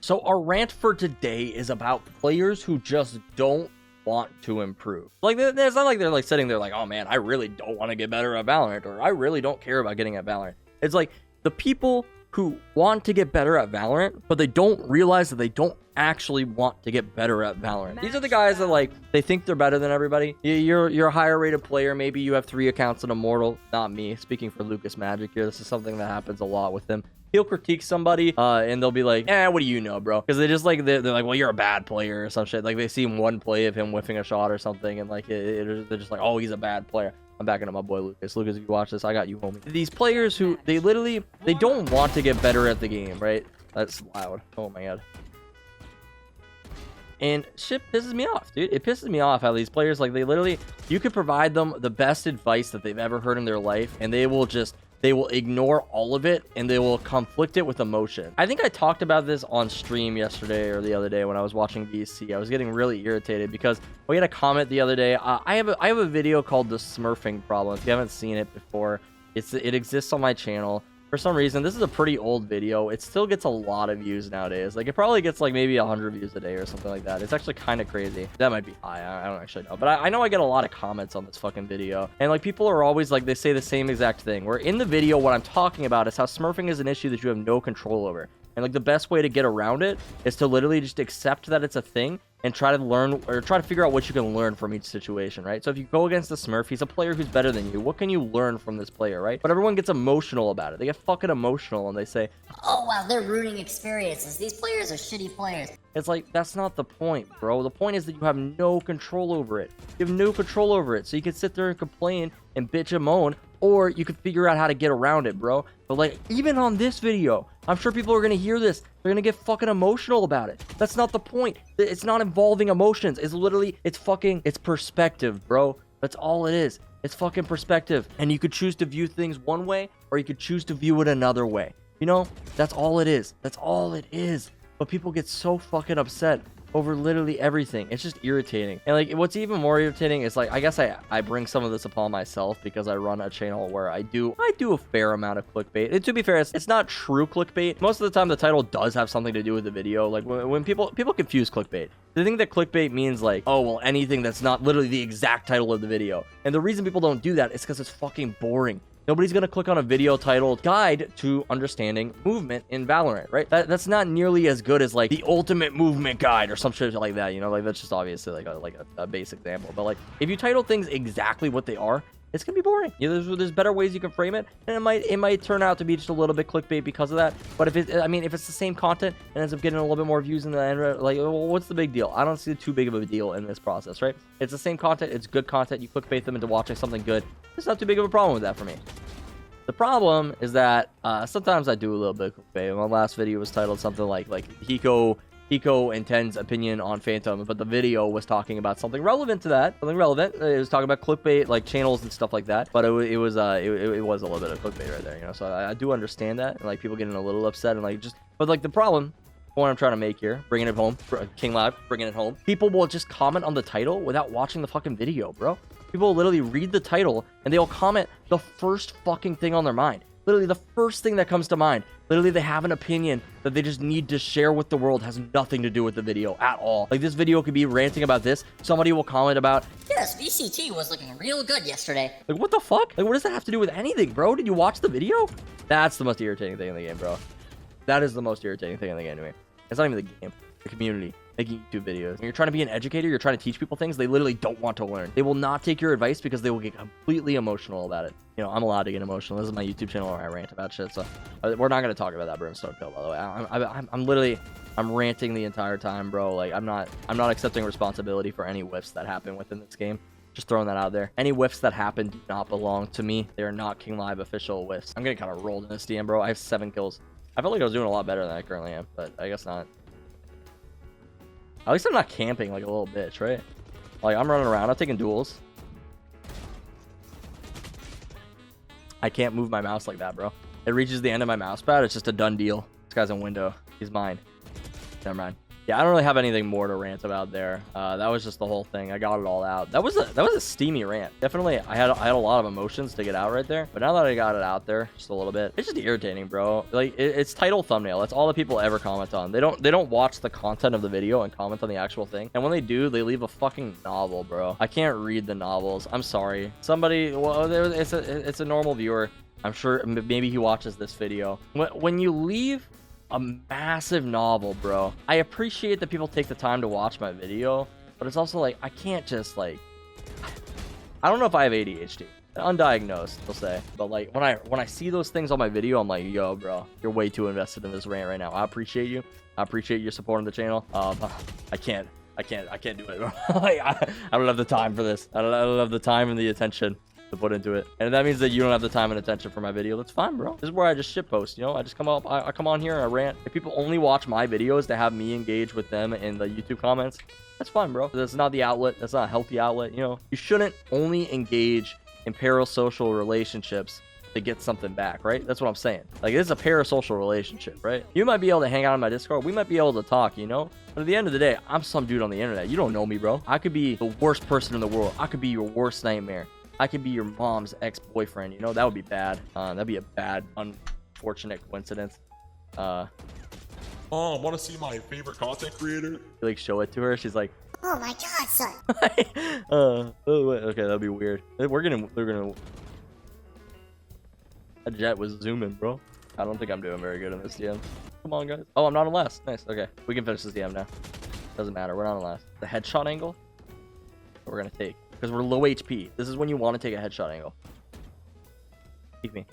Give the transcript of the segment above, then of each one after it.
So our rant for today is about players who just don't want to improve. Like, it's not like they're like sitting there like, oh man, I really don't want to get better at Valorant, or I really don't care about getting at Valorant. It's like the people who want to get better at Valorant, but they don't realize that they don't actually want to get better at Valorant. These are the guys that, like, they think they're better than everybody. You're a higher rated player. Maybe you have 3 accounts in Immortal. Not me. Speaking for Lucas Magic here, this is something that happens a lot with him. He'll critique somebody and they'll be like, what do you know, bro? Because they just like, they're like, well, you're a bad player or some shit. Like, they see one play of him whiffing a shot or something, and like they're just like, oh, he's a bad player. I'm backing up my boy Lucas. Lucas, if you watch this, I got you, homie. These players who they don't want to get better at the game, right? That's loud. Oh my god. And shit pisses me off, dude. It pisses me off how these players, like, you could provide them the best advice that they've ever heard in their life, and they will ignore all of it, and they will conflict it with emotion. I think I talked about this on stream yesterday or the other day when I was watching VC. I was getting really irritated because we had a comment the other day. I have a video called the Smurfing Problem. If you haven't seen it before, it exists on my channel. For some reason, this is a pretty old video. It still gets a lot of views nowadays. Like, it probably gets like maybe 100 views a day or something like that. It's actually kind of crazy. That might be high. I don't actually know. But I know I get a lot of comments on this fucking video. And like, people are always like, they say the same exact thing. Where in the video, what I'm talking about is how smurfing is an issue that you have no control over. And like, the best way to get around it is to literally just accept that it's a thing and try to learn, or try to figure out what you can learn from each situation, right? So if you go against the Smurf, he's a player who's better than you. What can you learn from this player, right? But everyone gets emotional about it. They get fucking emotional and they say, oh wow, they're ruining experiences. These players are shitty players. It's like, that's not the point, bro. The point is that you have no control over it. You have no control over it. So you can sit there and complain and bitch and moan, or you could figure out how to get around it, bro. But like, even on this video, I'm sure people are gonna hear this. They're gonna get fucking emotional about it. That's not the point. It's not involving emotions. It's literally, it's perspective, bro. That's all it is. It's fucking perspective. And you could choose to view things one way, or you could choose to view it another way. You know, that's all it is. That's all it is. But people get so fucking upset over literally everything. It's just irritating. And like, what's even more irritating is like, I guess I bring some of this upon myself because I run a channel where I do a fair amount of clickbait. And to be fair, it's not true clickbait. Most of the time the title does have something to do with the video. Like, when people confuse clickbait, they think that clickbait means like, oh well, anything that's not literally the exact title of the video. And the reason people don't do that is because it's fucking boring. Nobody's gonna click on a video titled Guide to Understanding Movement in Valorant, right? That's not nearly as good as like the ultimate movement guide or some shit like that, you know? Like, that's just obviously like a base example. But like, if you title things exactly what they are, it's gonna be boring. You know, there's better ways you can frame it, and it might turn out to be just a little bit clickbait because of that. But if it's the same content and ends up getting a little bit more views in the end, like, well, what's the big deal? I don't see too big of a deal in this process, right? It's the same content. It's good content. You clickbait them into watching something good. There's not too big of a problem with that for me. The problem is that sometimes I do a little bit of clickbait. My last video was titled something like Hiko and Ten's opinion on Phantom, but the video was talking about something relevant to that. Something relevant. It was talking about clickbait, like channels and stuff like that. But it was a little bit of clickbait right there, you know. So I do understand that, and like, people getting a little upset and like just. But like, the problem, what I'm trying to make here, bringing it home, King Lab, bringing it home. People will just comment on the title without watching the fucking video, bro. People will literally read the title and they'll comment the first fucking thing on their mind. Literally the first thing that comes to mind. Literally, they have an opinion that they just need to share with the world, has nothing to do with the video at all. Like, this video could be ranting about this. Somebody will comment about, yes, VCT was looking real good yesterday. Like, what the fuck? Like, what does that have to do with anything, bro? Did you watch the video? That's the most irritating thing in the game, bro. That is the most irritating thing in the game to me. It's not even the game, the community making YouTube videos. When you're trying to be an educator, you're trying to teach people things, they literally don't want to learn. They will not take your advice because they will get completely emotional about it. You know, I'm allowed to get emotional. This is my YouTube channel where I rant about shit, so we're not going to talk about that brimstone pill, by the way. I'm ranting the entire time, bro. Like, I'm not accepting responsibility for any whiffs that happen within this game. Just throwing that out there. Any whiffs that happen do not belong to me. They are not King Live official whiffs. I'm getting kind of rolled in this DM, bro. I have 7 kills. I felt like I was doing a lot better than I currently am, but I guess not. At least I'm not camping like a little bitch, right? Like, I'm running around. I'm taking duels. I can't move my mouse like that, bro. It reaches the end of my mouse pad. It's just a done deal. This guy's in window. He's mine. Never mind. Yeah, I don't really have anything more to rant about there. That was just the whole thing. I got it all out. That was a steamy rant. Definitely, I had a lot of emotions to get out right there. But now that I got it out there just a little bit, it's just irritating, bro. Like it's title thumbnail. That's all the people ever comment on. They don't watch the content of the video and comment on the actual thing. And when they do, they leave a fucking novel, bro. I can't read the novels. I'm sorry. Somebody, well, it's a normal viewer. I'm sure maybe he watches this video. When you leave a massive novel, bro, I appreciate that people take the time to watch my video, but it's also like I can't just like, I don't know if I have ADHD, undiagnosed, they'll say, but like when I see those things on my video, I'm like, yo, bro, you're way too invested in this rant right now. I appreciate you. I appreciate your support on the channel. I can't do it, bro. Like, I don't have the time for this. I don't have the time and the attention to put into it, and if that means that you don't have the time and attention for my video, that's fine, bro. This is where I just shitpost, you know. I just come up, I come on here and I rant. If people only watch my videos to have me engage with them in the YouTube comments, that's fine, bro. That's not the outlet. That's not a healthy outlet, you know. You shouldn't only engage in parasocial relationships to get something back, right? That's what I'm saying. Like, this is a parasocial relationship, right? You might be able to hang out on my Discord, we might be able to talk, you know, but at the end of the day, I'm some dude on the internet. You don't know me, bro. I could be the worst person in the world. I could be your worst nightmare. I could be your mom's ex-boyfriend, you know. That would be bad. That'd be a bad, unfortunate coincidence. Want to see my favorite content creator? You, like, show it to her, she's like, Oh my god, son. oh wait, okay, that'd be weird. They're gonna that jet was zooming, bro. I don't think I'm doing very good in this DM. Come on, guys. Oh, I'm not on last. Nice. Okay, we can finish this DM now. Doesn't matter, we're not on last. The headshot angle we're gonna take, because we're low HP. This is when you want to take a headshot angle. Take me.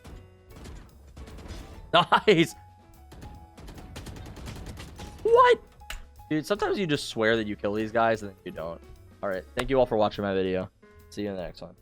Nice. What? Dude, sometimes you just swear that you kill these guys and then you don't. All right. Thank you all for watching my video. See you in the next one.